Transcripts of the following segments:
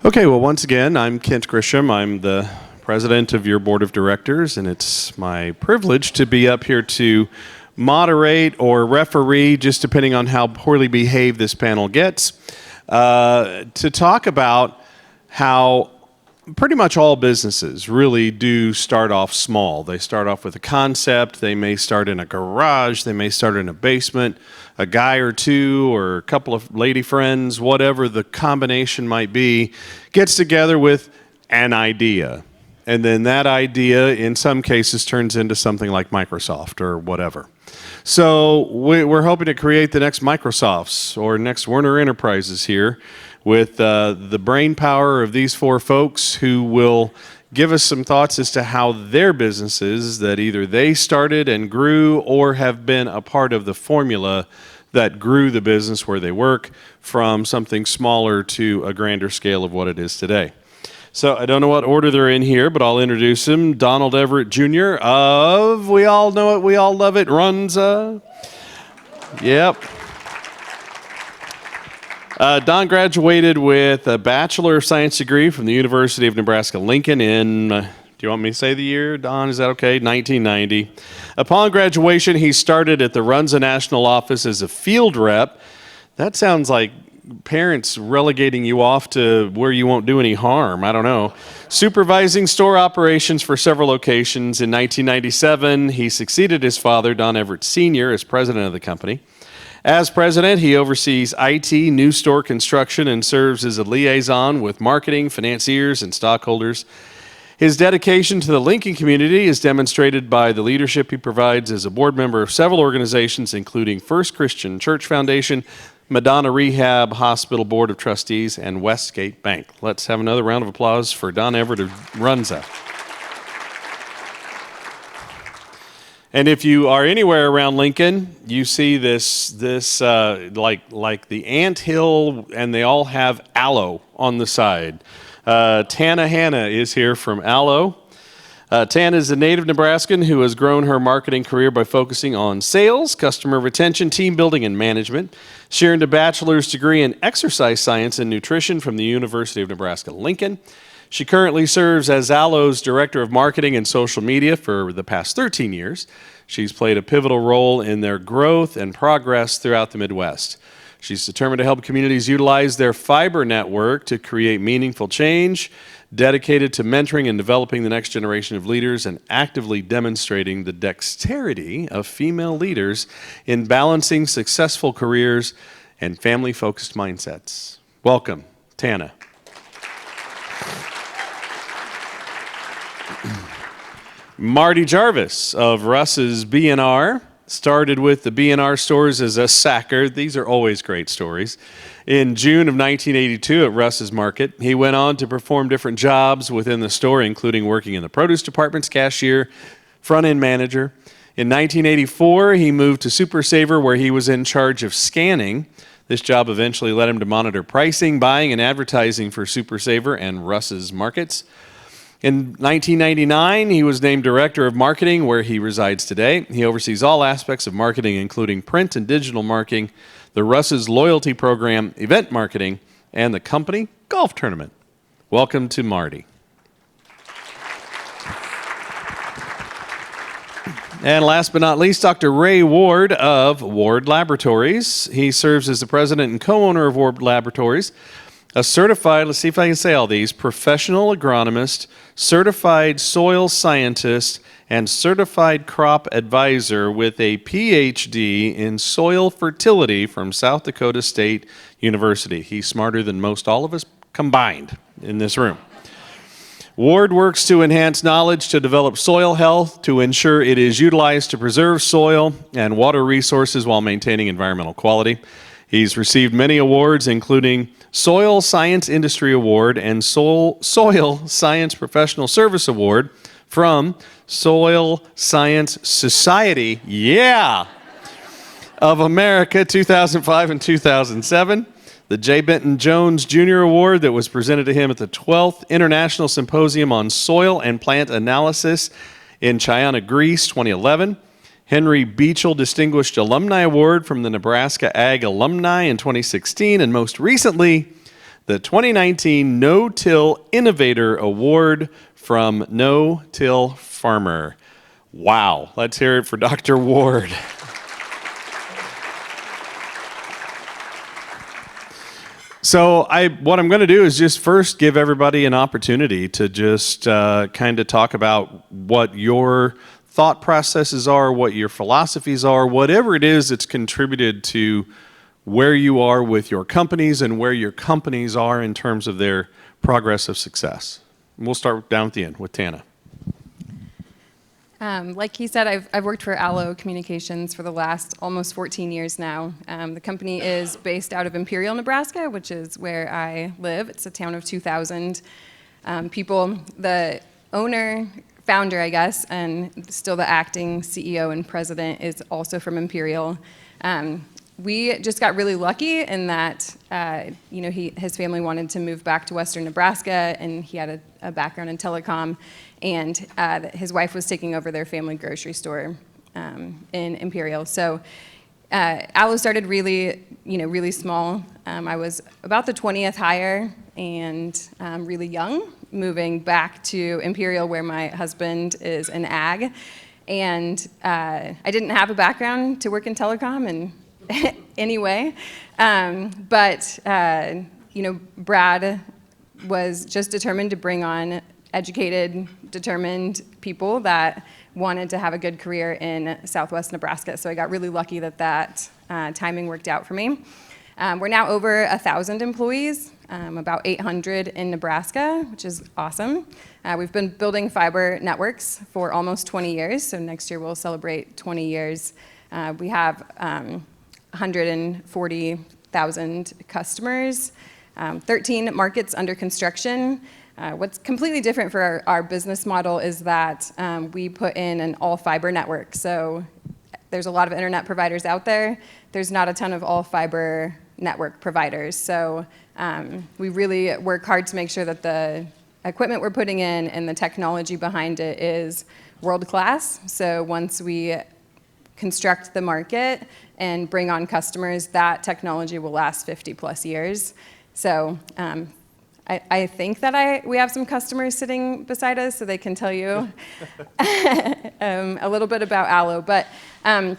Okay, well, once again, I'm Kent Grisham. I'm the president of your board of directors, and it's my privilege to be up here to moderate or referee, just depending on how poorly behaved this panel gets, to talk about how pretty much all businesses really do start off small. They start off with a concept. They may start in a garage. They may start in a basement. A guy or two or a couple of lady friends, whatever the combination might be, gets together with an idea. And then that idea, in some cases, turns into something like Microsoft or whatever. So we're hoping to create the next Microsofts or next Werner Enterprises here with the brain power of these four folks who will give us some thoughts as to how their businesses that either they started and grew or have been a part of the formula that grew the business where they work from something smaller to a grander scale of what it is today. So I don't know what order they're in here, but I'll introduce him. Donald Everett Jr. of, we all know it, we all love it, Runza. Yep. Don graduated with a Bachelor of Science degree from the University of Nebraska-Lincoln in, do you want me to say the year, Don? Is that okay? 1990. Upon graduation, he started at the Runza National Office as a field rep. That sounds like parents relegating you off to where you won't do any harm. I don't know. Supervising store operations for several locations. In 1997, he succeeded his father, Don Everett Sr., as president of the company. As president, he oversees IT, new store construction, and serves as a liaison with marketing, financiers, and stockholders. His dedication to the Lincoln community is demonstrated by the leadership he provides as a board member of several organizations, including First Christian Church Foundation, Madonna Rehab Hospital Board of Trustees, and Westgate Bank. Let's have another round of applause for Don Everett of Runza. And if you are anywhere around Lincoln, you see this like the ant hill, and they all have Allo on the side. Tana Hanna is here from Allo. Tana is a native Nebraskan who has grown her marketing career by focusing on sales, customer retention, team building, and management. She earned a bachelor's degree in exercise science and nutrition from the University of Nebraska-Lincoln. She currently serves as Allo's Director of Marketing and Social Media for the past 13 years. She's played a pivotal role in their growth and progress throughout the Midwest. She's determined to help communities utilize their fiber network to create meaningful change, dedicated to mentoring and developing the next generation of leaders, and actively demonstrating the dexterity of female leaders in balancing successful careers and family-focused mindsets. Welcome, Tana. Marty Jarvis of Russ's B&R started with the B&R stores as a sacker. These are always great stories. In June of 1982 at Russ's Market, he went on to perform different jobs within the store, including working in the produce department's cashier, front-end manager. In 1984, he moved to Super Saver, where he was in charge of scanning. This job eventually led him to monitor pricing, buying, and advertising for Super Saver and Russ's Markets. In 1999, he was named Director of Marketing, where he resides today. He oversees all aspects of marketing, including print and digital marketing, the Russ's loyalty program, event marketing, and the company golf tournament. Welcome to Marty. And last but not least, Dr. Ray Ward of Ward Laboratories. He serves as the president and co-owner of Ward Laboratories, a certified, let's see if I can say all these, professional agronomist, certified soil scientist, and certified crop advisor with a PhD in soil fertility from South Dakota State University. He's smarter than most all of us combined in this room. Ward works to enhance knowledge to develop soil health, to ensure it is utilized to preserve soil and water resources while maintaining environmental quality. He's received many awards, including Soil Science Industry Award and Soil Science Professional Service Award from Soil Science Society, of America, 2005 and 2007. The J. Benton Jones Jr. Award that was presented to him at the 12th International Symposium on Soil and Plant Analysis in Chiana, Greece, 2011. Henry Beachel Distinguished Alumni Award from the Nebraska Ag Alumni in 2016, and most recently, the 2019 No-Till Innovator Award from No-Till Farmer. Wow. Let's hear it for Dr. Ward. So what I'm going to do is just first give everybody an opportunity to just kind of talk about what your thought processes are, what your philosophies are, whatever it is that's contributed to where you are with your companies and where your companies are in terms of their progress of success. And we'll start down at the end with Tana. Like he said, I've worked for Allo Communications for the last almost 14 years now. The company is based out of Imperial, Nebraska, which is where I live. It's a town of 2,000 people. The owner, founder, I guess, and still the acting CEO and president is also from Imperial. We just got really lucky in that, his family wanted to move back to Western Nebraska, and he had a background in telecom, and his wife was taking over their family grocery store in Imperial. So Allo started really small. I was about the 20th hire and really young, moving back to Imperial where my husband is in ag. And I didn't have a background to work in telecom in any way. But Brad was just determined to bring on educated, determined people that wanted to have a good career in Southwest Nebraska. So I got really lucky that timing worked out for me. We're now over 1,000 employees, about 800 in Nebraska, which is awesome. We've been building fiber networks for almost 20 years, so next year we'll celebrate 20 years. We have 140,000 customers, 13 markets under construction. What's completely different for our business model is that we put in an all-fiber network. So there's a lot of internet providers out there. There's not a ton of all-fiber network providers. So we really work hard to make sure that the equipment we're putting in and the technology behind it is world-class. So once we construct the market and bring on customers, that technology will last 50+ years. So I think that we have some customers sitting beside us, so they can tell you a little bit about Allo. But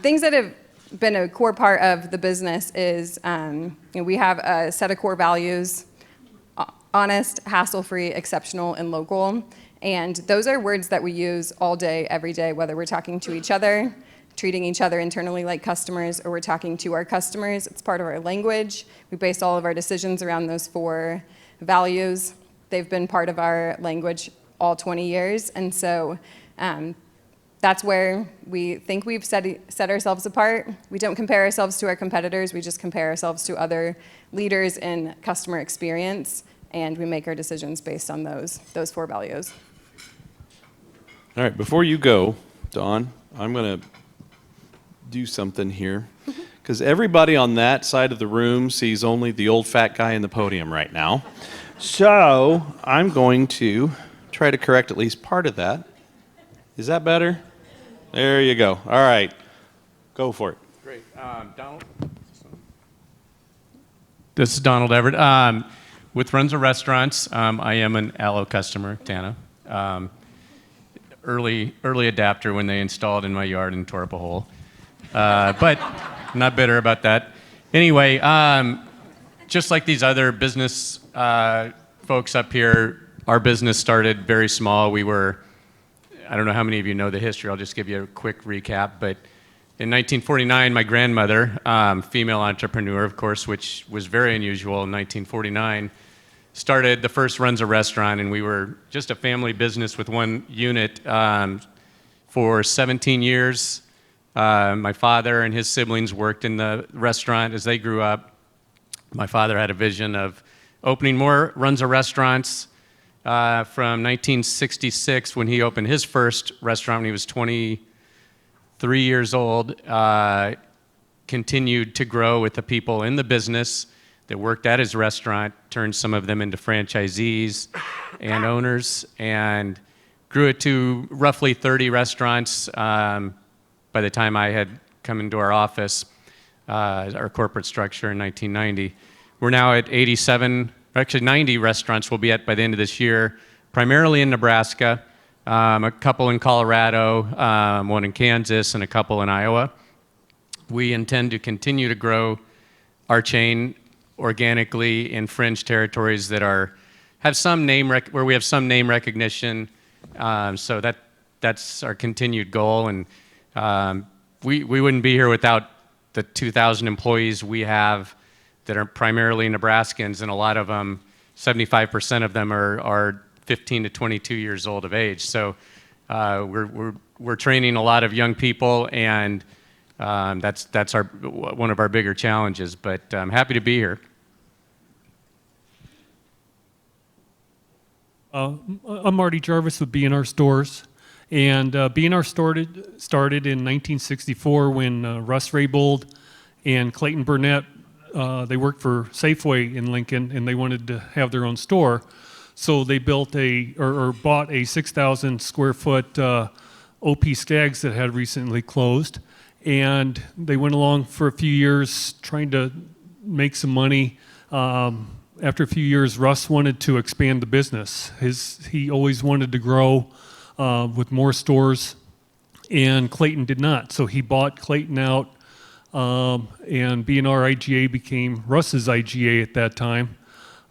things that have been a core part of the business is we have a set of core values: honest, hassle-free, exceptional, and local. And those are words that we use all day, every day, whether we're talking to each other, treating each other internally like customers, or we're talking to our customers. It's part of our language. We base all of our decisions around those 4 values. They've been part of our language all 20 years. And so that's where we think we've set ourselves apart. We don't compare ourselves to our competitors. We just compare ourselves to other leaders in customer experience, and we make our decisions based on those 4 values. All right, before you go, Dawn, I'm going to do something here, because everybody on that side of the room sees only the old fat guy in the podium right now. So I'm going to try to correct at least part of that. Is that better? There you go. All right, go for it. Great. Donald? This is Donald Everett. With Runza Restaurants, I am an Allo customer, Tana. Early adapter when they installed in my yard and tore up a hole. But not bitter about that. Anyway, just like these other business folks up here, our business started very small. We were, I don't know how many of you know the history. I'll just give you a quick recap. But in 1949, my grandmother, female entrepreneur, of course, which was very unusual in 1949, started the first Runza restaurant, and we were just a family business with one unit for 17 years. My father and his siblings worked in the restaurant as they grew up. My father had a vision of opening more Runza restaurants from 1966 when he opened his first restaurant when he was 23 years old. Continued to grow with the people in the business that worked at his restaurant, turned some of them into franchisees and owners, and grew it to roughly 30 restaurants by the time I had come into our office, our corporate structure in 1990. We're now at 87 actually 90 restaurants we'll be at by the end of this year, primarily in Nebraska, a couple in Colorado, one in Kansas, and a couple in Iowa. We intend to continue to grow our chain organically in fringe territories that have some name where we have some name recognition. So that's our continued goal, and we wouldn't be here without the 2,000 employees we have that are primarily Nebraskans, and a lot of them, 75% of them are 15 to 22 years old of age. So we're training a lot of young people, and that's one of our bigger challenges. But I'm happy to be here. I'm Marty Jarvis with B&R Stores, and B&R started in 1964 when Russ Raybould and Clayton Burnett, they worked for Safeway in Lincoln, and they wanted to have their own store, so they built or bought a 6,000 square foot OP Skaggs that had recently closed, and they went along for a few years trying to make some money. After a few years, Russ wanted to expand the business. He always wanted to grow with more stores, and Clayton did not. So he bought Clayton out, and B&R IGA became Russ's IGA at that time.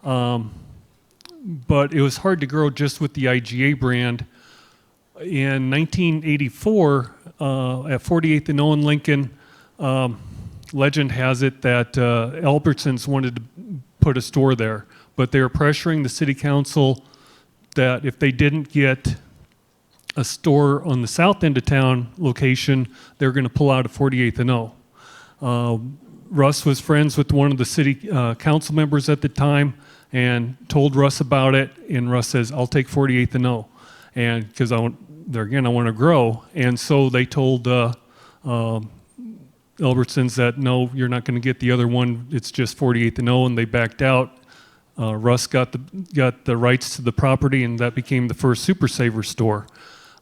But it was hard to grow just with the IGA brand. In 1984, at 48th and Owen Lincoln, legend has it that Albertsons wanted to put a store there, but they were pressuring the city council that if they didn't get a store on the south end of town location, they were going to pull out of 48th and O. Russ was friends with one of the city council members at the time and told Russ about it, and Russ says, "I'll take 48th and O," and because I want to grow, and so they told Albertsons that, "No, you're not going to get the other one. It's just 48th and O," and they backed out. Russ got the rights to the property, and that became the first Super Saver store.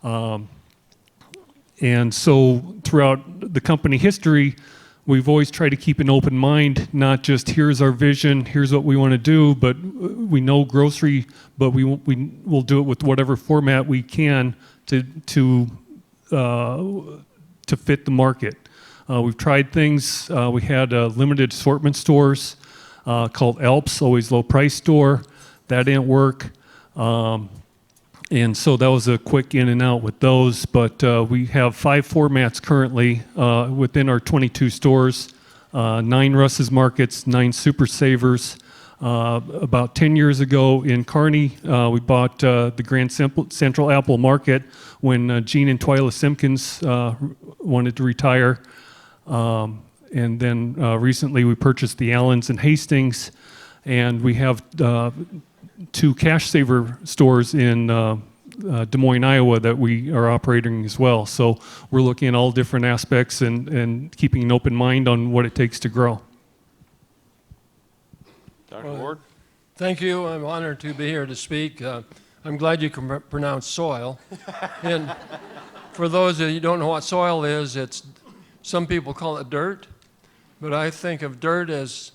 And so throughout the company history, we've always tried to keep an open mind, not just here's our vision, here's what we want to do, but we know grocery, but we will do it with whatever format we can to fit the market. We've tried things. We had limited assortment stores called Alps, always low price store. That didn't work. And so that was a quick in and out with those. But we have 5 formats currently within our 22 stores, 9 Russ's Markets, 9 Super Savers. About 10 years ago in Kearney, we bought the Grand Central Apple Market when Gene and Twyla Simpkins wanted to retire. And then recently we purchased the Allens in Hastings, and we have 2 Cash Saver stores in Des Moines, Iowa that we are operating as well. So we're looking at all different aspects and keeping an open mind on what it takes to grow. Dr. Ward? Thank you. I'm honored to be here to speak. I'm glad you can pronounce soil. And for those of you who don't know what soil is, some people call it dirt, but I think of dirt as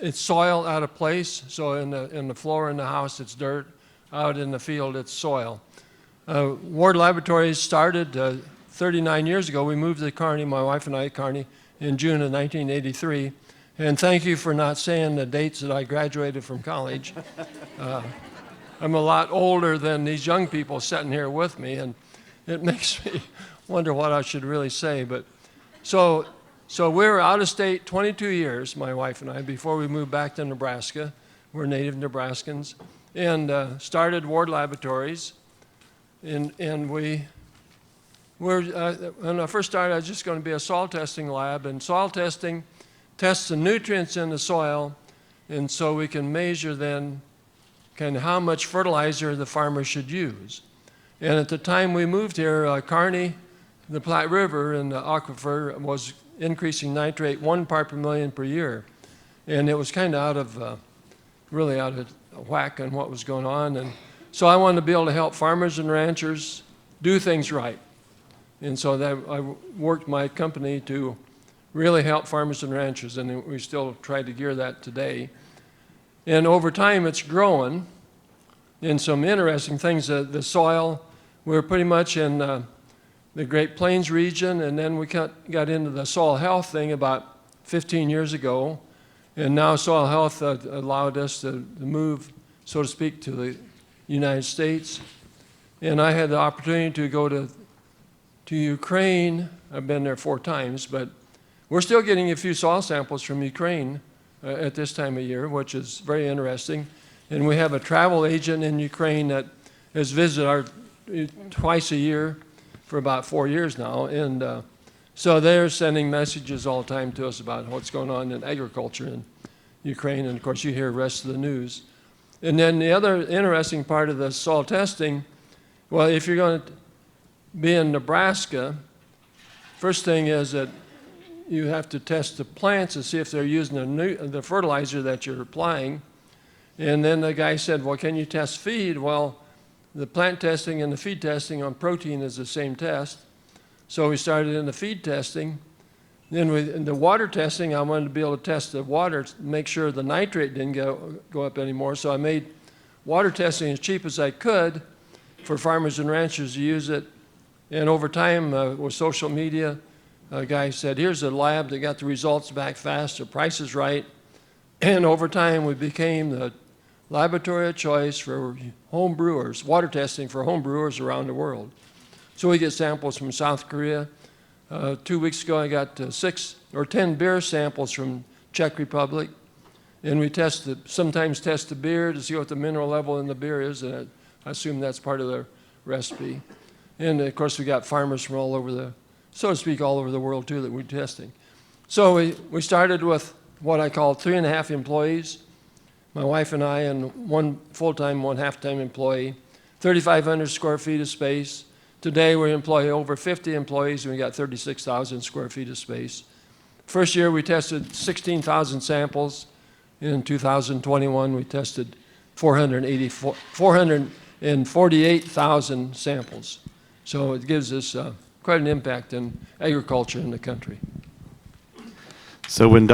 it's soil out of place. So in the floor in the house, it's dirt. Out in the field, it's soil. Ward Laboratories started 39 years ago. We moved to Kearney, my wife and I, Kearney, in June of 1983. And thank you for not saying the dates that I graduated from college. I'm a lot older than these young people sitting here with me, and it makes me wonder what I should really say. But so we were out of state 22 years, my wife and I, before we moved back to Nebraska. We're native Nebraskans, and started Ward Laboratories. And when I first started, I was just going to be a soil testing lab, and soil testing tests the nutrients in the soil, and so we can measure then kind of how much fertilizer the farmer should use. And at the time we moved here, Kearney, the Platte River and the aquifer was increasing nitrate 1 part per million per year. And it was kind of really out of whack on what was going on. And so I wanted to be able to help farmers and ranchers do things right. And so I worked my company to really help farmers and ranchers, and we still try to gear that today. And over time, it's growing in some interesting things. The soil, we're pretty much in the Great Plains region, and then we got into the soil health thing about 15 years ago. And now soil health allowed us to move, so to speak, to the United States. And I had the opportunity to go to Ukraine. I've been there 4 times, but we're still getting a few soil samples from Ukraine at this time of year, which is very interesting. And we have a travel agent in Ukraine that has visited twice a year for about 4 years now. And so they're sending messages all the time to us about what's going on in agriculture in Ukraine. And of course, you hear the rest of the news. And then the other interesting part of the soil testing, well, if you're going to be in Nebraska, first thing is that you have to test the plants to see if they're using the fertilizer that you're applying. And then the guy said, well, can you test feed? Well, the plant testing and the feed testing on protein is the same test. So we started in the feed testing. Then in the water testing, I wanted to be able to test the water to make sure the nitrate didn't go up anymore. So I made water testing as cheap as I could for farmers and ranchers to use it. And over time, with social media, a guy said, here's a lab that got the results back fast, the price is right. And over time, we became the laboratory of choice for home brewers, water testing for home brewers around the world. So we get samples from South Korea. 2 weeks ago, I got 6 or 10 beer samples from Czech Republic. And we sometimes test the beer to see what the mineral level in the beer is. And I assume that's part of the recipe. And of course, we got farmers from all over so to speak, all over the world too that we're testing. So we started with what I call 3.5 employees. My wife and I, and 1 full-time, 1 half-time employee, 3,500 square feet of space. Today we employ over 50 employees and we got 36,000 square feet of space. First year we tested 16,000 samples. In 2021 we tested 448,000 samples. So it gives us quite an impact in agriculture in the country. So when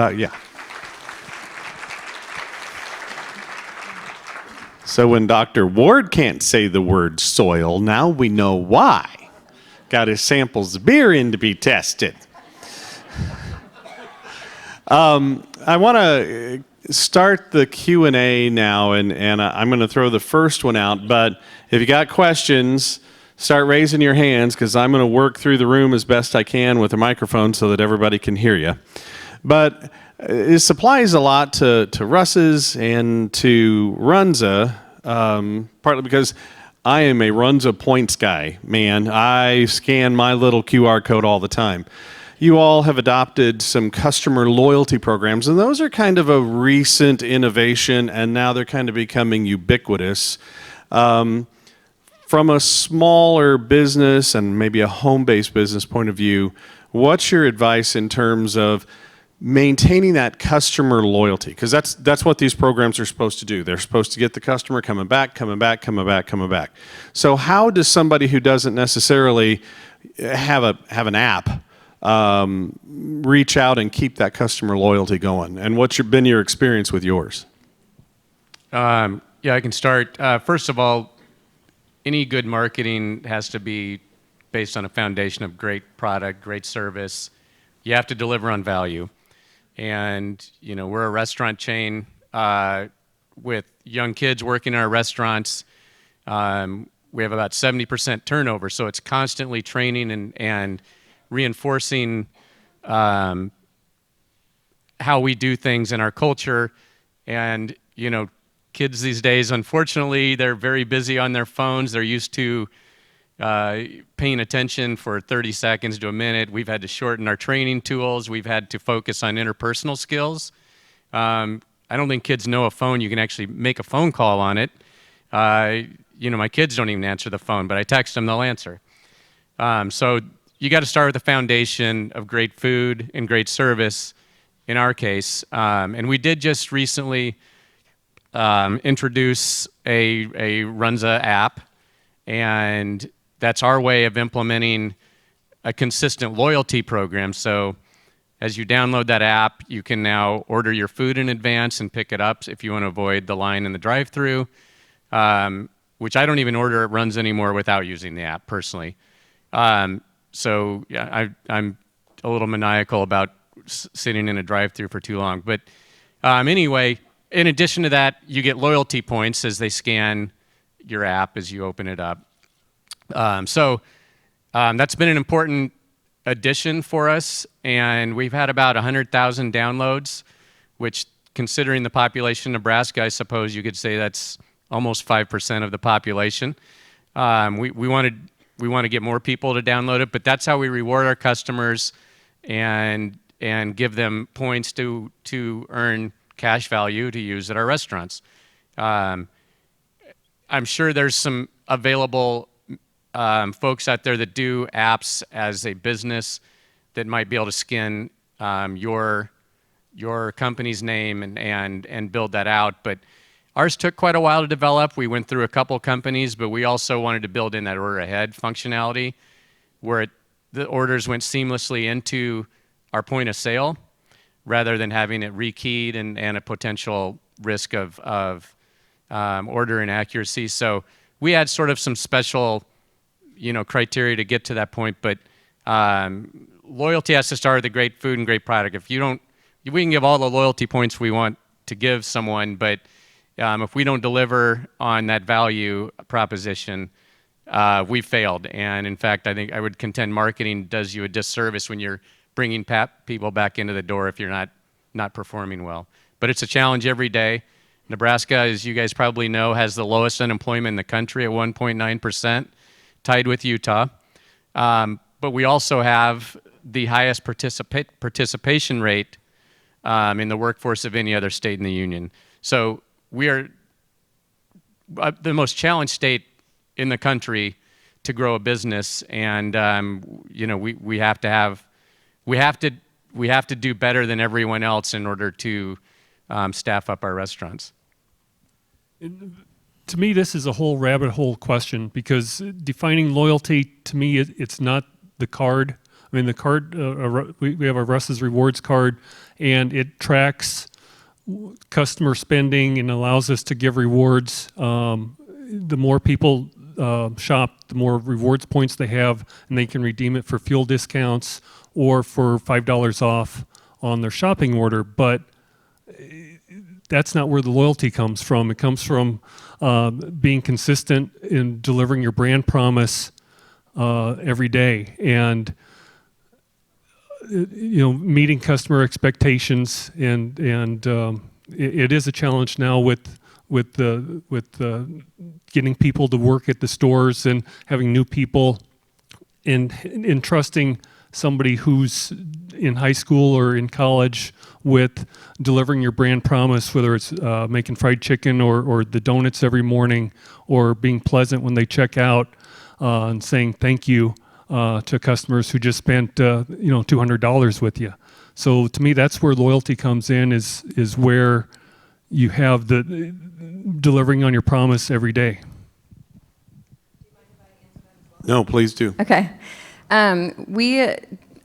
So when Dr. Ward can't say the word soil, now we know why. Got his samples of beer in to be tested. I want to start the Q&A now, and I'm going to throw the first one out. But if you got questions, start raising your hands, because I'm going to work through the room as best I can with a microphone so that everybody can hear you. But it supplies a lot to Russ's and to Runza, partly because I am a Runza points guy, man. I scan my little QR code all the time. You all have adopted some customer loyalty programs, and those are kind of a recent innovation, and now they're kind of becoming ubiquitous. From a smaller business and maybe a home-based business point of view, what's your advice in terms of maintaining that customer loyalty? Because that's what these programs are supposed to do. They're supposed to get the customer coming back. So how does somebody who doesn't necessarily have an app reach out and keep that customer loyalty going? And what's been your experience with yours? Yeah, I can start. First of all, any good marketing has to be based on a foundation of great product, great service. You have to deliver on value. And, you know, we're a restaurant chain with young kids working in our restaurants. We have about 70% turnover, so it's constantly training and reinforcing how we do things in our culture. And, you know, kids these days, unfortunately, they're very busy on their phones. They're used to paying attention for 30 seconds to a minute. We've had to shorten our training tools. We've had to focus on interpersonal skills. I don't think kids know a phone. You can actually make a phone call on it. You know, my kids don't even answer the phone, but I text them, they'll answer. So you got to start with a foundation of great food and great service, in our case. And we did just recently introduce a Runza app, and that's our way of implementing a consistent loyalty program. So As you download that app, you can now order your food in advance and pick it up if you want to avoid the line in the drive-thru, which I don't even order at Runza anymore without using the app personally. So yeah, I'm a little maniacal about sitting in a drive-thru for too long. But anyway, in addition to that, you get loyalty points as they scan your app as you open it up. That's been an important addition for us, and we've had about 100,000 downloads, which, considering the population of Nebraska, I suppose you could say that's almost 5% of the population. We want to get more people to download it, but that's how we reward our customers and give them points to earn cash value to use at our restaurants. I'm sure there's some available folks out there that do apps as a business that might be able to skin your company's name and build that out. But ours took quite a while to develop. We went through a couple companies, but we also wanted to build in that order ahead functionality where the orders went seamlessly into our point of sale rather than having it rekeyed and a potential risk of order inaccuracy. So we had sort of some special criteria to get to that point, but loyalty has to start with a great food and great product. We can give all the loyalty points we want to give someone, but if we don't deliver on that value proposition, we failed. And in fact, I think I would contend marketing does you a disservice when you're bringing people back into the door if you're not performing well. But it's a challenge every day. Nebraska, as you guys probably know, has the lowest unemployment in the country at 1.9%. Tied with Utah, but we also have the highest participation rate in the workforce of any other state in the union. So we are the most challenged state in the country to grow a business, and we have to do better than everyone else in order to staff up our restaurants. To me, this is a whole rabbit hole question because defining loyalty, to me, it's not the card. I mean, the card, we have our Russ's Rewards card, and it tracks customer spending and allows us to give rewards. The more people shop, the more rewards points they have, and they can redeem it for fuel discounts or for $5 off on their shopping order. But that's not where the loyalty comes from. It comes from being consistent in delivering your brand promise every day, and meeting customer expectations. And it is a challenge now with getting people to work at the stores and having new people, and trusting somebody who's in high school or in college with delivering your brand promise, whether it's making fried chicken or the donuts every morning, or being pleasant when they check out and saying thank you to customers who just spent $200 with you. So to me, that's where loyalty comes in, is where you have the delivering on your promise every day. No, please do. Okay. We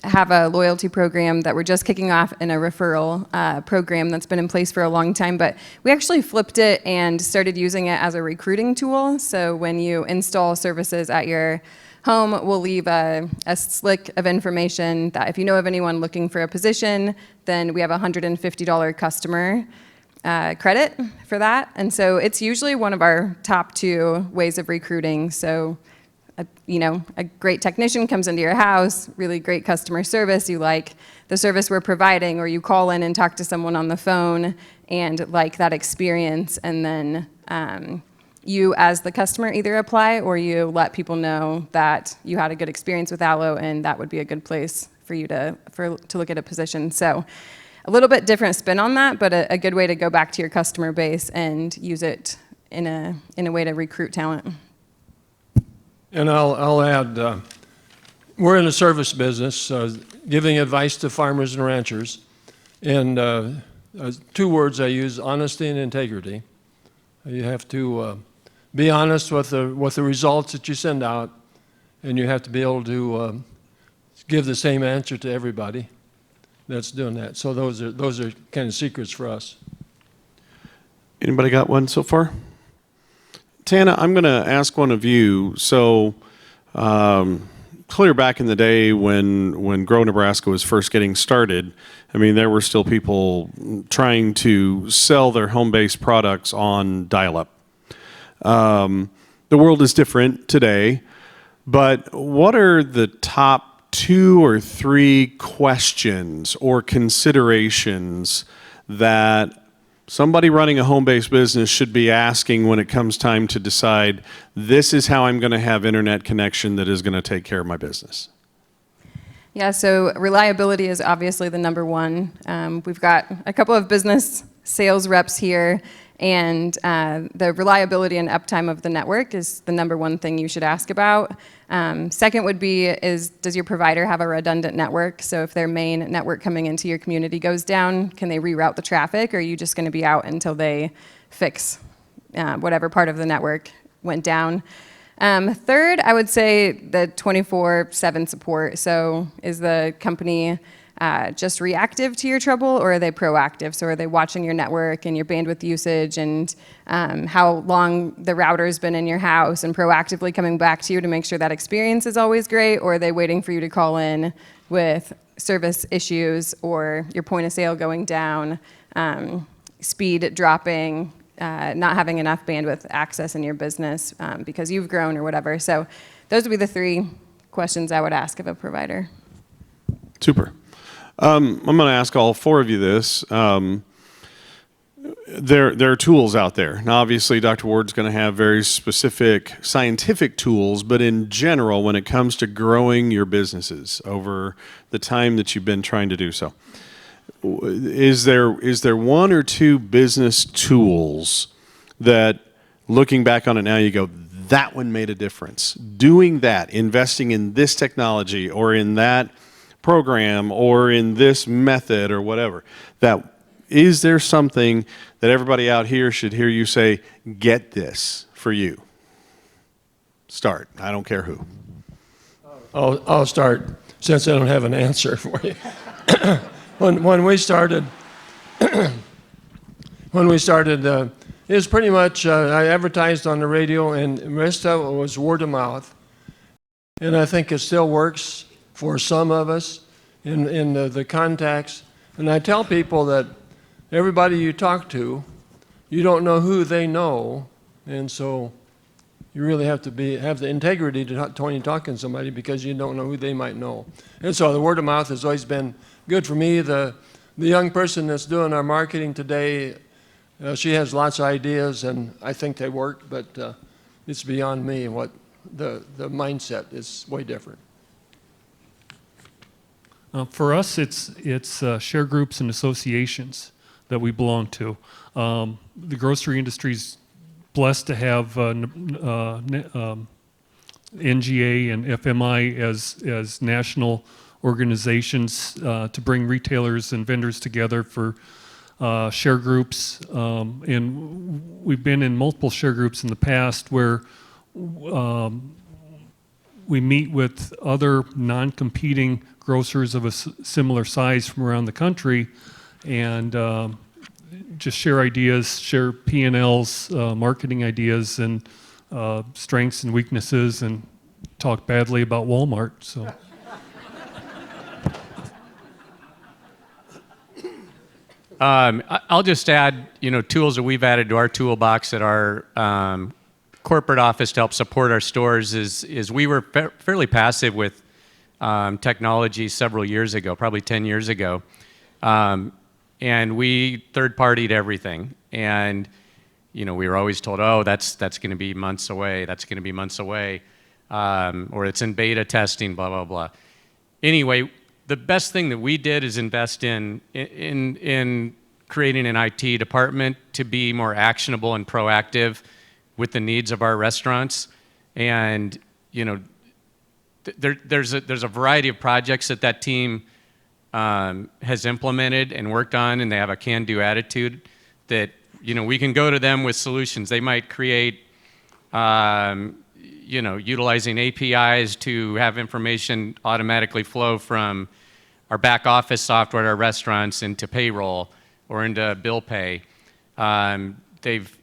have a loyalty program that we're just kicking off, in a referral program that's been in place for a long time, but we actually flipped it and started using it as a recruiting tool. So when you install services at your home, we'll leave a slick of information that if you know of anyone looking for a position, then we have a $150 customer credit for that. And so it's usually one of our top 2 ways of recruiting. So a great technician comes into your house, really great customer service, you like the service we're providing, or you call in and talk to someone on the phone and like that experience, and then you as the customer either apply or you let people know that you had a good experience with Allo and that would be a good place for you to look at a position. So a little bit different spin on that, but a good way to go back to your customer base and use it in a way to recruit talent. And I'll add, we're in a service business, giving advice to farmers and ranchers. And 2 words I use: honesty and integrity. You have to be honest with the results that you send out, and you have to be able to give the same answer to everybody. that's doing that. So those are kind of secrets for us. Anybody got one so far? Tana, I'm going to ask one of you. So, clear back in the day when Grow Nebraska was first getting started, I mean, there were still people trying to sell their home-based products on dial-up. The world is different today, but what are the top 2 or 3 questions or considerations that somebody running a home-based business should be asking when it comes time to decide, this is how I'm going to have internet connection that is going to take care of my business? Yeah, so reliability is obviously the number one. We've got a couple of business sales reps here, and the reliability and uptime of the network is the number one thing you should ask about. Second would be, does your provider have a redundant network? So if their main network coming into your community goes down, can they reroute the traffic, or are you just going to be out until they fix whatever part of the network went down? Third, I would say the 24/7 support. So is the company just reactive to your trouble, or are they proactive? So are they watching your network and your bandwidth usage and how long the router's been in your house and proactively coming back to you to make sure that experience is always great, or are they waiting for you to call in with service issues or your point of sale going down, speed dropping, not having enough bandwidth access in your business because you've grown or whatever. So those would be the 3 questions I would ask of a provider. Super. I'm going to ask all 4 of you this. There are tools out there. Now, obviously, Dr. Ward's going to have very specific scientific tools, but in general, when it comes to growing your businesses over the time that you've been trying to do so, is there 1 or 2 business tools that, looking back on it now, you go, that one made a difference? Doing that, investing in this technology or in that program or in this method or whatever, is there something that everybody out here should hear you say, get this for you? Start. I don't care who. I'll start, since I don't have an answer for you. When we started, it was pretty much, I advertised on the radio, and the rest of it was word of mouth. And I think it still works for some of us in the contacts. And I tell people that everybody you talk to, you don't know who they know, and so you really have to have the integrity to talking to somebody, because you don't know who they might know. And so the word of mouth has always been good for me. The young person that's doing our marketing today, she has lots of ideas, and I think they work, but it's beyond me. What the mindset is way different. For us, it's share groups and associations that we belong to. The grocery industry's blessed to have NGA and FMI as national organizations to bring retailers and vendors together for share groups. And we've been in multiple share groups in the past where we meet with other non-competing grocers of a similar size from around the country and just share ideas, share P&Ls, marketing ideas, and strengths and weaknesses, and talk badly about Walmart. So. I'll just add, tools that we've added to our toolbox at our corporate office to help support our stores is we were fairly passive with technology several years ago, probably 10 years ago. And we third-partied everything. And, we were always told, oh, that's going to be months away. That's going to be months away. Or it's in beta testing, blah, blah, blah. Anyway, the best thing that we did is invest in creating an IT department to be more actionable and proactive with the needs of our restaurants. And, there's a variety of projects that team has implemented and worked on, and they have a can-do attitude that, we can go to them with solutions. They might create, utilizing APIs to have information automatically flow from our back office software at our restaurants into payroll or into bill pay. They've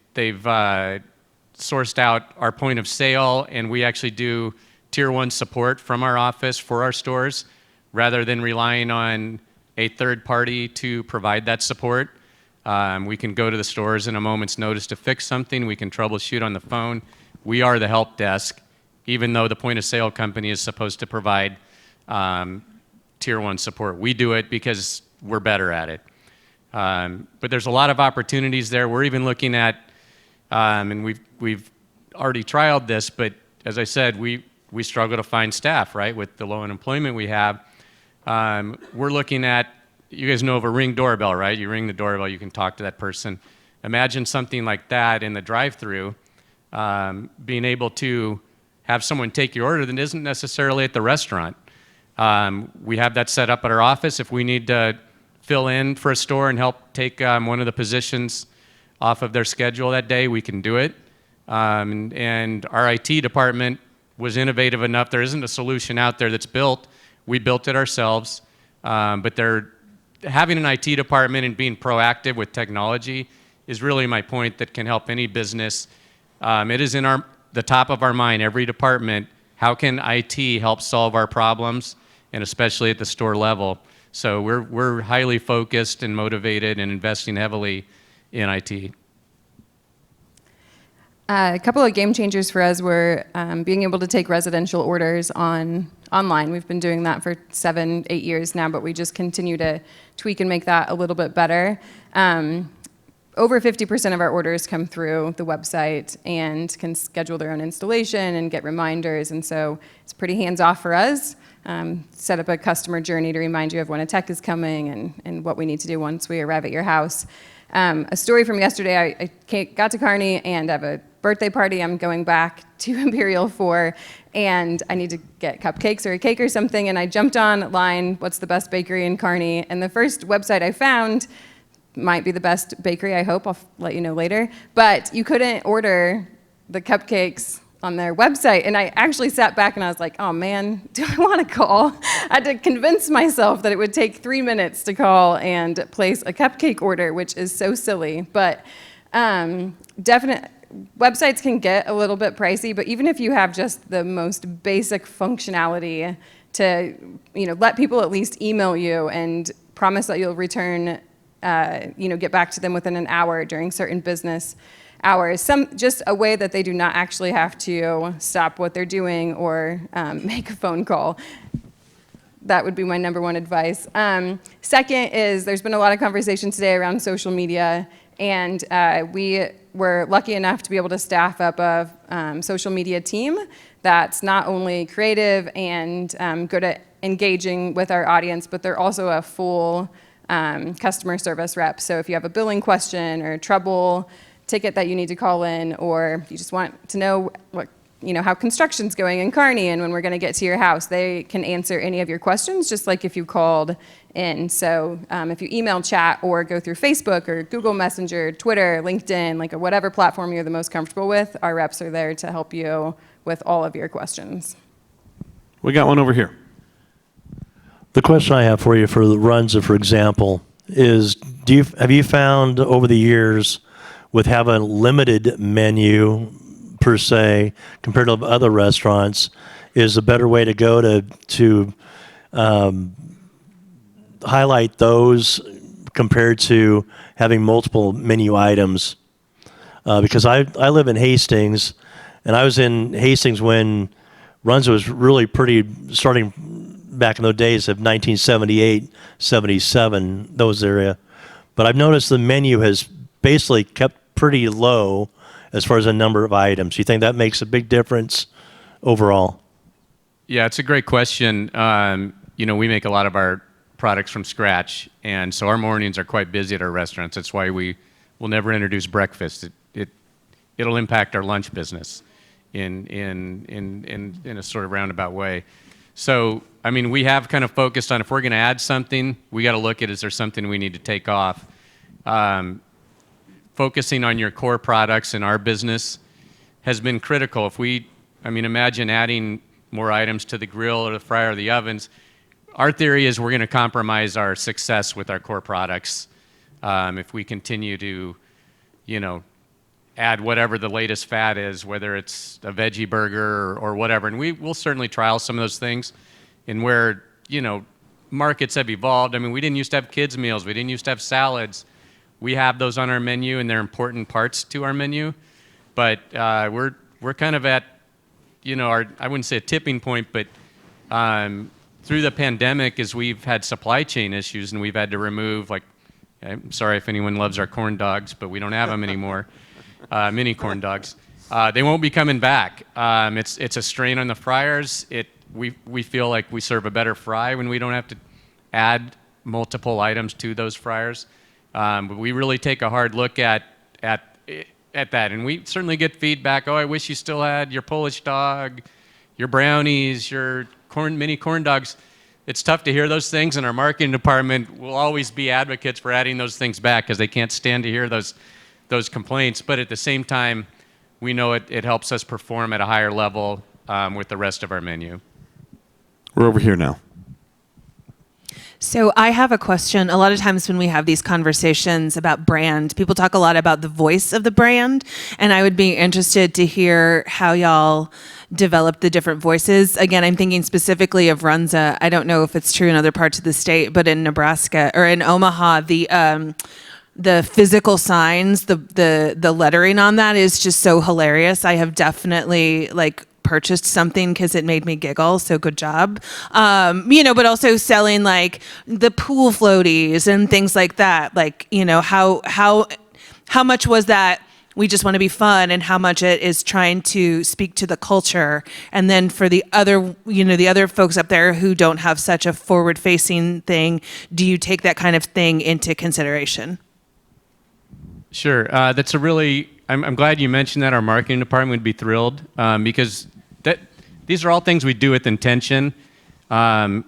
sourced out our point of sale, and we actually do tier 1 support from our office for our stores rather than relying on a third party to provide that support. We can go to the stores in a moment's notice to fix something. We can troubleshoot on the phone. We are the help desk, even though the point of sale company is supposed to provide tier 1 support. We do it because we're better at it. But there's a lot of opportunities there. We're even looking at, and we've already trialed this, but as I said, we struggle to find staff, right, with the low unemployment we have. We're looking at, you guys know of a Ring doorbell, right? You ring the doorbell, you can talk to that person. Imagine something like that in the drive-thru, being able to have someone take your order that isn't necessarily at the restaurant. We have that set up at our office. If we need to fill in for a store and help take one of the positions off of their schedule that day, we can do it. And our IT department was innovative enough. There isn't a solution out there that's built. We built it ourselves. But having an IT department and being proactive with technology is really my point that can help any business. It is in the top of our mind, every department. How can IT help solve our problems, and especially at the store level? So we're highly focused and motivated and investing heavily in IT. A couple of game changers for us were being able to take residential orders online. We've been doing that for 7-8 years now, but we just continue to tweak and make that a little bit better. Over 50% of our orders come through the website and can schedule their own installation and get reminders, and so it's pretty hands-off for us. Set up a customer journey to remind you of when a tech is coming and what we need to do once we arrive at your house. A story from yesterday, I got to Kearney and have a birthday party I'm going back to Imperial for, and I need to get cupcakes or a cake or something, and I jumped online, what's the best bakery in Kearney, and the first website I found might be the best bakery, I hope, I'll let you know later, but you couldn't order the cupcakes on their website, and I actually sat back and I was like, oh man, do I want to call? I had to convince myself that it would take 3 minutes to call and place a cupcake order, which is so silly, but definitely, websites can get a little bit pricey, but even if you have just the most basic functionality to, let people at least email you and promise that you'll return, get back to them within an hour during certain business hours, just a way that they do not actually have to stop what they're doing or make a phone call. That would be my number one advice. Second is there's been a lot of conversation today around social media, and we were lucky enough to be able to staff up a social media team that's not only creative and good at engaging with our audience, but they're also a full customer service rep. So if you have a billing question or trouble ticket that you need to call in, or you just want to know how construction's going in Kearney and when we're going to get to your house, they can answer any of your questions, just like if you called in. So if you email, chat, or go through Facebook or Google Messenger, Twitter, LinkedIn, whatever platform you're the most comfortable with, our reps are there to help you with all of your questions. We got one over here. The question I have for you for the Runza, for example, is have you found over the years with having a limited menu per se compared to other restaurants is a better way to go to highlight those compared to having multiple menu items? Because I live in Hastings, and I was in Hastings when Runza was really pretty, starting back in those days of 1978, 77, those area. But I've noticed the menu has basically kept pretty low as far as the number of items. Do you think that makes a big difference overall? Yeah, it's a great question. We make a lot of our products from scratch, and so our mornings are quite busy at our restaurants. That's why we will never introduce breakfast. It'll impact our lunch business in a sort of roundabout way. So, we have kind of focused on if we're going to add something, we got to look at is there something we need to take off. Focusing on your core products in our business has been critical. Imagine adding more items to the grill or the fryer or the ovens. our theory is we're going to compromise our success with our core products if we continue to, add whatever the latest fad is, whether it's a veggie burger or whatever. And we'll certainly trial some of those things. And where, markets have evolved. I mean, we didn't used to have kids' meals. We didn't used to have salads. We have those on our menu, and they're important parts to our menu. But we're kind of at, I wouldn't say a tipping point, but through the pandemic, as we've had supply chain issues and we've had to remove, I'm sorry if anyone loves our corn dogs, but we don't have them anymore, mini corn dogs. They won't be coming back. It's a strain on the fryers. We feel like we serve a better fry when we don't have to add multiple items to those fryers. But we really take a hard look at that, and we certainly get feedback. Oh, I wish you still had your Polish dog, your brownies, your mini corn dogs. It's tough to hear those things, and our marketing department will always be advocates for adding those things back because they can't stand to hear those complaints. But at the same time, we know it helps us perform at a higher level with the rest of our menu. We're over here now. So I have a question. A lot of times when we have these conversations about brand, people talk a lot about the voice of the brand, and I would be interested to hear how y'all develop the different voices. Again, I'm thinking specifically of Runza. I don't know if it's true in other parts of the state, but in Nebraska or in Omaha, the physical signs, the lettering on that is just so hilarious. I have definitely purchased something because it made me giggle, so good job. But also selling the pool floaties and things like that. How much was that we just want to be fun, and how much it is trying to speak to the culture. And then for the other, the other folks up there who don't have such a forward-facing thing, do you take that kind of thing into consideration? Sure. That's a really, I'm glad you mentioned that. Our marketing department would be thrilled because these are all things we do with intention, to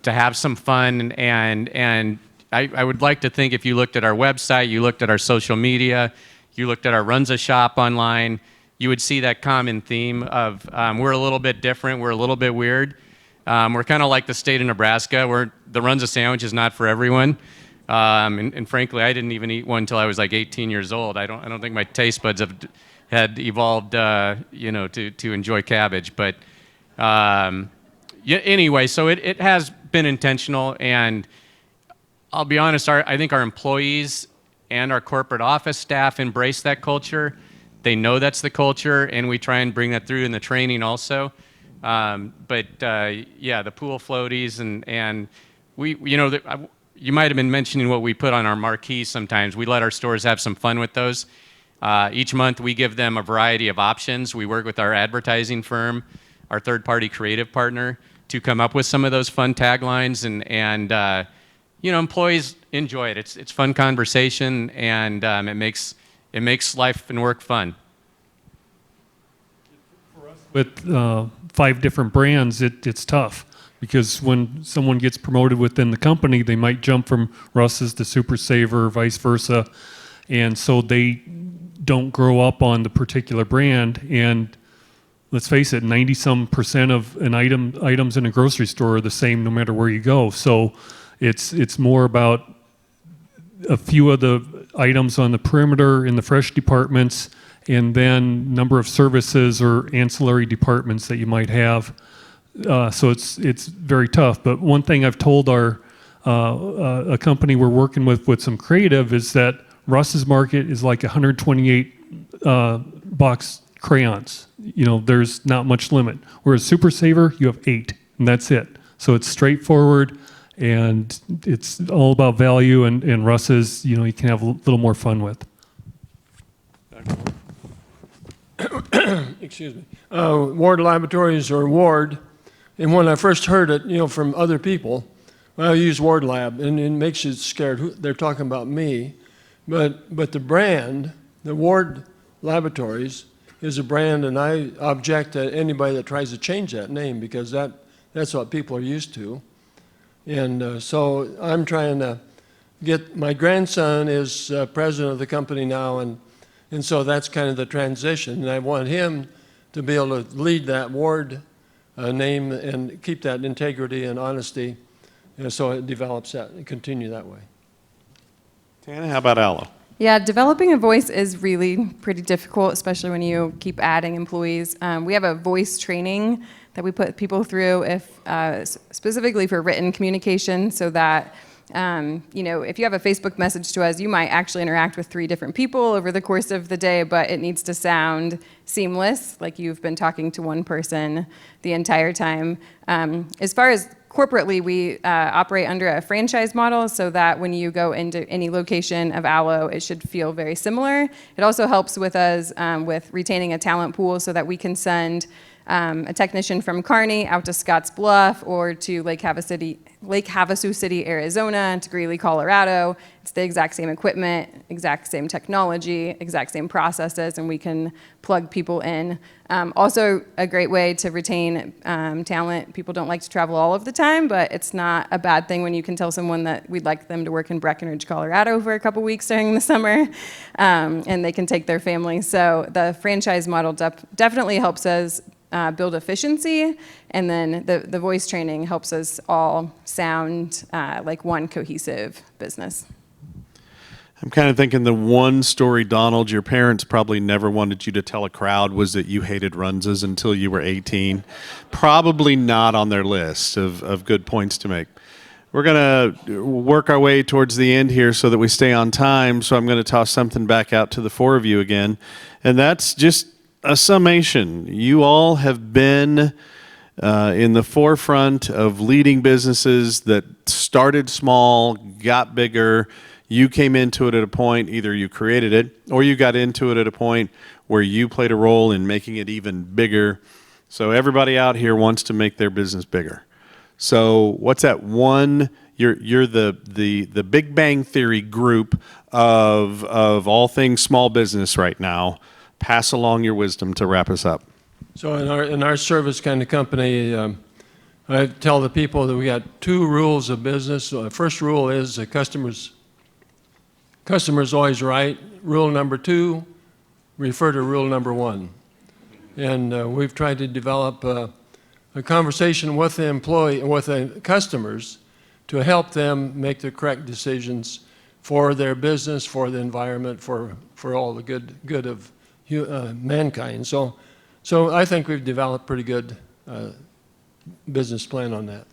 have some fun. And I would like to think if you looked at our website, you looked at our social media, you looked at our Runza shop online, you would see that common theme of we're a little bit different, we're a little bit weird. We're kind of like the state of Nebraska, where the Runza sandwich is not for everyone. And frankly, I didn't even eat one until I was 18 years old. I don't think my taste buds had evolved, to enjoy cabbage. But anyway, so it has been intentional, and I'll be honest. I think our employees and our corporate office staff embrace that culture. They know that's the culture, and we try and bring that through in the training also. The pool floaties and we, you might have been mentioning what we put on our marquees sometimes. We let our stores have some fun with those. Each month we give them a variety of options. We work with our advertising firm, our third-party creative partner, to come up with some of those fun taglines, and employees enjoy it. It's fun conversation, and it makes life and work fun. With 5 different brands, it's tough. Because when someone gets promoted within the company, they might jump from Russ's to Super Saver, vice versa. And so they don't grow up on the particular brand. And let's face it, 90-some% of items in a grocery store are the same no matter where you go. So it's more about a few of the items on the perimeter in the fresh departments, and then number of services or ancillary departments that you might have. So it's very tough. But one thing I've told a company we're working with some creative is that Russ's market is like 128 box crayons. There's not much limit. Whereas Super Saver, you have 8, and that's it. So it's straightforward, and it's all about value. And Russ's, you can have a little more fun with. Excuse me. Ward Laboratories, or Ward. And when I first heard it, from other people, I use Ward Lab, and it makes you scared. They're talking about me. But the brand, the Ward Laboratories, is a brand, and I object to anybody that tries to change that name, because that's what people are used to. And so I'm trying to my grandson is president of the company now, and so that's kind of the transition. And I want him to be able to lead that Ward name and keep that integrity and honesty, so it develops that and continue that way. Tana, how about Allo? Yeah, developing a voice is really pretty difficult, especially when you keep adding employees. We have a voice training that we put people through, if specifically for written communication, so that if you have a Facebook message to us, you might actually interact with 3 different people over the course of the day, but it needs to sound seamless, like you've been talking to one person the entire time. As far as corporately, we operate under a franchise model, so that when you go into any location of Allo, it should feel very similar. It also helps with us with retaining a talent pool, so that we can send a technician from Kearney out to Scotts Bluff or to Lake Havasu City, Arizona, to Greeley, Colorado. It's the exact same equipment, exact same technology, exact same processes, and we can plug people in. Also, a great way to retain talent. People don't like to travel all of the time, but it's not a bad thing when you can tell someone that we'd like them to work in Breckenridge, Colorado for a couple weeks during the summer, and they can take their family. So the franchise model definitely helps us build efficiency, and then the voice training helps us all sound like one cohesive business. I'm kind of thinking the one story, Donald, your parents probably never wanted you to tell a crowd was that you hated Runzas until you were 18. Probably not on their list of good points to make. We're going to work our way towards the end here so that we stay on time, so I'm going to toss something back out to the 4 of you again, and that's just a summation. You all have been in the forefront of leading businesses that started small, got bigger. You came into it at a point, either you created it or you got into it at a point where you played a role in making it even bigger. So everybody out here wants to make their business bigger. So what's that one? You're the Big Bang Theory group of all things small business right now. Pass along your wisdom to wrap us up. So in our service kind of company, I tell the people that we got 2 rules of business. So the first rule is the customer's always right. Rule number 2, refer to rule number 1. And we've tried to develop a conversation with the customers to help them make the correct decisions for their business, for the environment, for all the good of mankind. So I think we've developed pretty good business plan on that.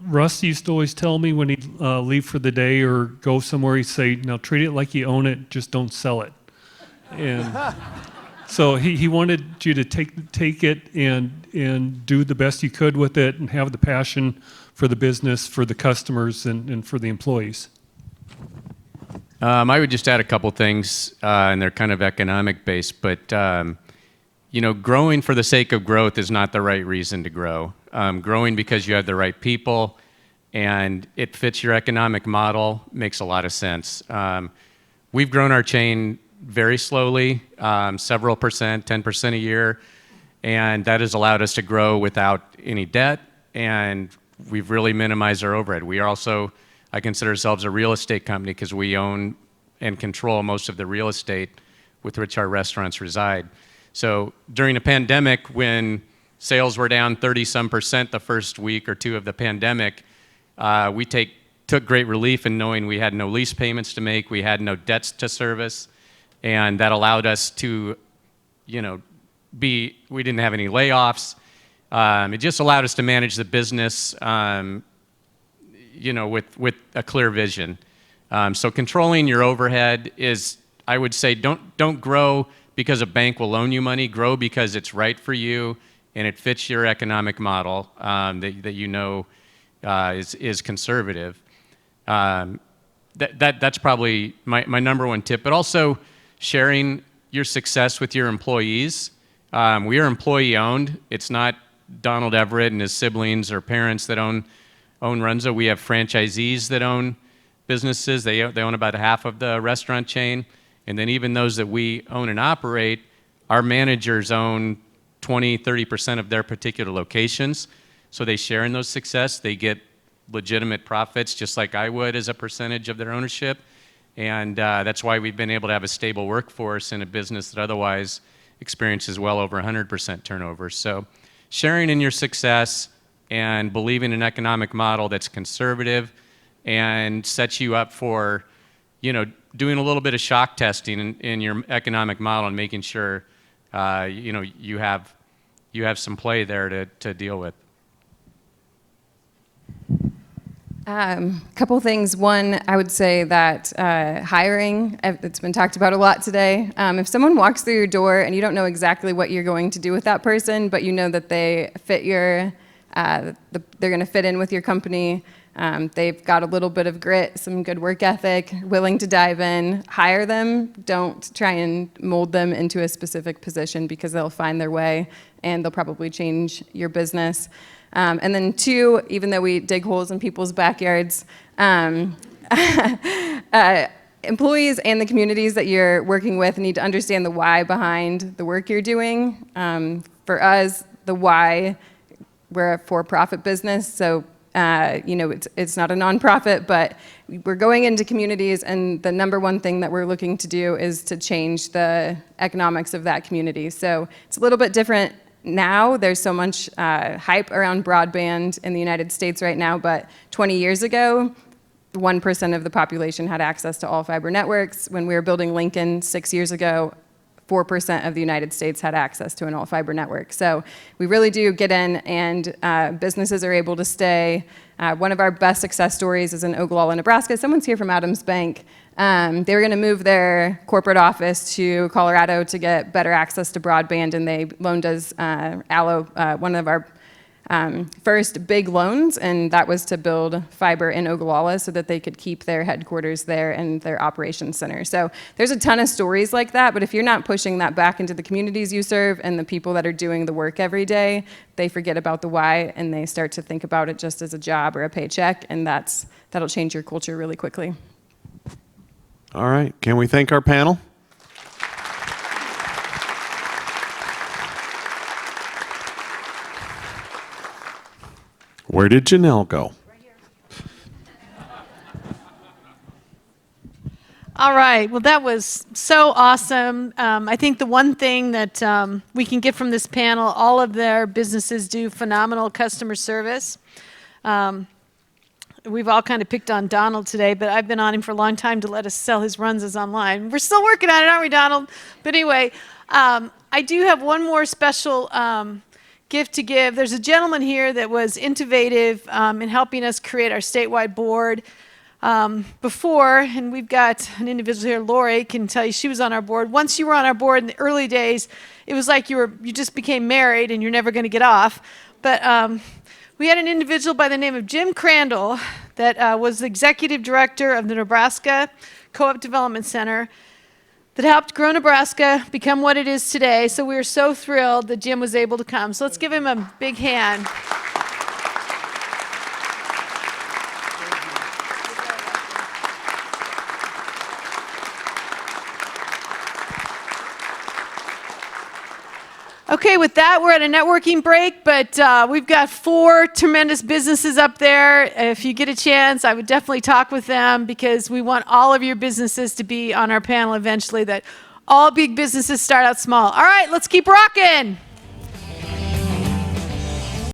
Russ used to always tell me when he'd leave for the day or go somewhere, he'd say, "Now treat it like you own it, just don't sell it." And so he wanted you to take it and do the best you could with it and have the passion for the business, for the customers, and for the employees. I would just add a couple things, and they're kind of economic based, but growing for the sake of growth is not the right reason to grow. Growing because you have the right people and it fits your economic model makes a lot of sense. We've grown our chain very slowly, several percent, 10% a year, and that has allowed us to grow without any debt, and we've really minimized our overhead. We are also, I consider ourselves a real estate company because we own and control most of the real estate with which our restaurants reside. So during the pandemic, when sales were down 30-some% the first week or 2 of the pandemic, we took great relief in knowing we had no lease payments to make, we had no debts to service, and that allowed us to, we didn't have any layoffs. It just allowed us to manage the business, with a clear vision. So controlling your overhead is, I would say, don't grow because a bank will loan you money. Grow because it's right for you and it fits your economic model that is conservative. That's probably my number 1 tip. But also sharing your success with your employees. We are employee owned. It's not Donald Everett and his siblings or parents that own Runza. We have franchisees that own businesses. They own about half of the restaurant chain. And then even those that we own and operate, our managers own 20-30% of their particular locations. So they share in those success. They get legitimate profits just like I would as a percentage of their ownership. And that's why we've been able to have a stable workforce in a business that otherwise experiences well over 100% turnover. So sharing in your success and believing in an economic model that's conservative and sets you up for, doing a little bit of shock testing in your economic model and making sure, you have some play there to deal with. Couple things. One, I would say that hiring, it's been talked about a lot today. If someone walks through your door and you don't know exactly what you're going to do with that person, but you know that they fit they're going to fit in with your company, they've got a little bit of grit, some good work ethic, willing to dive in, hire them. Don't try and mold them into a specific position because they'll find their way and they'll probably change your business. And then two, even though we dig holes in people's backyards, employees and the communities that you're working with need to understand the why behind the work you're doing. For us, the why, we're a for-profit business, so it's not a nonprofit, but we're going into communities, and the number one thing that we're looking to do is to change the economics of that community. So it's a little bit different now. There's so much hype around broadband in the United States right now, but 20 years ago, 1% of the population had access to all fiber networks. When we were building Lincoln 6 years ago, 4% of the United States had access to an all fiber network. So we really do get in, and businesses are able to stay. One of our best success stories is in Ogallala, Nebraska. Someone's here from Adams Bank. They were going to move their corporate office to Colorado to get better access to broadband, and they loaned us Allo, one of our first big loans, and that was to build fiber in Ogallala so that they could keep their headquarters there and their operations center. So there's a ton of stories like that, but if you're not pushing that back into the communities you serve and the people that are doing the work every day, they forget about the why and they start to think about it just as a job or a paycheck, and that'll change your culture really quickly. All right. Can we thank our panel? Where did Janelle go? All right. Well, that was so awesome. I think the one thing that we can get from this panel, all of their businesses do phenomenal customer service. We've all kind of picked on Donald today, but I've been on him for a long time to let us sell his Runzas online. We're still working on it, aren't we, Donald? But anyway, I do have one more special gift to give. There's a gentleman here that was innovative in helping us create our statewide board before, and we've got an individual here, Lori, can tell you she was on our board. Once you were on our board in the early days, it was like you just became married and you're never going to get off. But we had an individual by the name of Jim Crandall that was the executive director of the Nebraska Co-op Development Center that helped grow Nebraska become what it is today. So we were so thrilled that Jim was able to come. So let's give him a big hand. Okay, with that, we're at a networking break, but we've got 4 tremendous businesses up there. If you get a chance, I would definitely talk with them because we want all of your businesses to be on our panel eventually, that all big businesses start out small. All right, let's keep rocking.